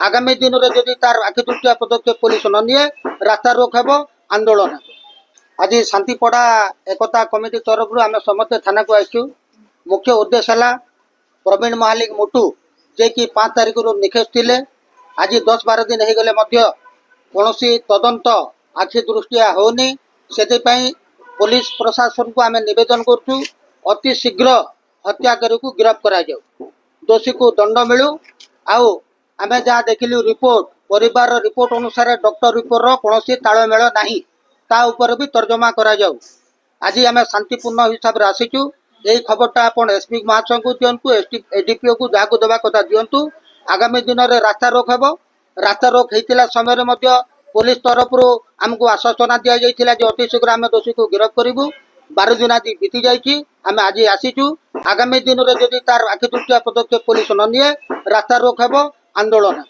आगामी दिन में जदि तार आखिदृष्टिया पदक्षेप पुलिस न निए रास्ता रोक हेब आंदोलन हेब। आज शांतिपड़ा एकता कमिटी तरफ आम समस्त थाना को आसु। मुख्य उद्देश्य है प्रवीण महालिक मुटू जे कि 5 तारिख रु निखेष थे। आज 10-12 दिन हो गले कौन तदंत आखि दृष्टिया होनी। से पुलिस प्रशासन को आम निवेदन करूँ अति शीघ्र हत्याकारी को गिरफ्त करा जाऊ, दोषी को दंड मिलू। आउ आम जहाँ देखिलु रिपोर्ट परिवार रिपोर्ट अनुसार डॉक्टर रिपोर्ट कौन तालमेल नहीं, ता ऊपर भी तर्जमा करा जाऊ। आज आम शांतिपूर्ण हिसाब से आसीचु। यही खबरटा आपण एसपी महाशय को दिंतु, एडीपीओ को जहाँ देवा कथा दिंतु। आगामी दिन में रास्ता रोक हेब। रास्ता रोक होता समय पुलिस तरफ आमको आश्वासना दि जाइए अति शीघ्र आम दोषी को गिरफ्त करूँ। 12 दिन आज बीती जाइए, आम आज आसीचु। आगामी दिन में जदि तार आखिदृष्टिया पदक्षेप पुलिस न निए रास्ता रोक हेब आंदोलन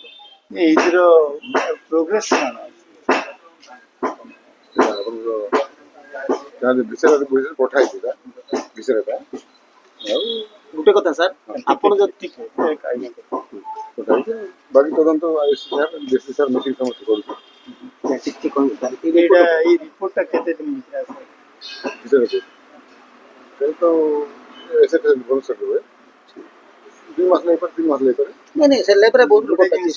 प्रोग्रेस गोटे कथा सर आपण बाकी तदंत डीसी सर मीटिंग समस्त रिपोर्ट केते दिन तो ऐसे भरोसा हुए 2 मास नहीं पर 3 मास लेकर नहीं से लेबर बहुत रिपोर्ट अछि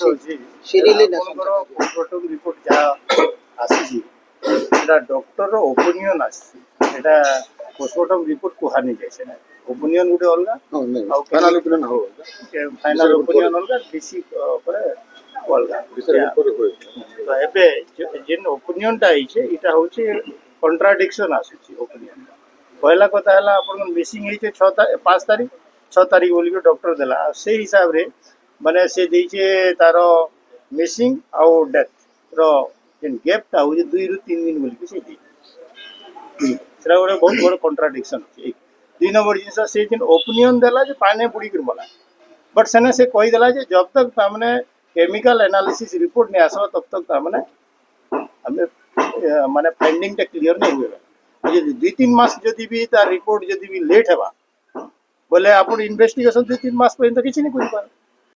सीरियली ना पोस्टमार्टम रिपोर्ट जा आसी एटा डॉक्टर रो ओपिनियन आसी एटा पोस्टमार्टम रिपोर्ट को हानि जाय ना ओपिनियन गुटे अलगा फाइनल ओपिनियन हो फाइनल ओपिनियन अलगा डीसी पर अलगा तो एबे जेन ओपिनियन ता आइछे इटा होचे कॉन्ट्राडिक्शन आसी ओपिनियन। पहला कथा है अपन मिसिंग है 5 तारीख 6 तारीख बोल डॉक्टर देला से हिसाब रे माने से देचे तार मिसिंग आउ डेथ रो जेन गैप ता हो 2 रु 3 दिन बोल के से दी सेरा गोटे बहुत बड़ कॉन्ट्राडिक्शन है। 2 नंबर जिनसा से जेन ओपिनियन देला जे पाने बुड़ी कर मला बट सेने से कहि देला जे जब तक तामने केमिकल एनालिसिस रिपोर्ट नहीं आसो तब तक तामने हमें माने फाइंडिंग टा क्लियर नहीं हुए। 2-3 मास जदि भी तार रिपोर्ट जदि भी लेट हेबा बोले आप इन्वेस्टिगेशन 2-3 मास पर्यंत किसी नहीं कर पारे।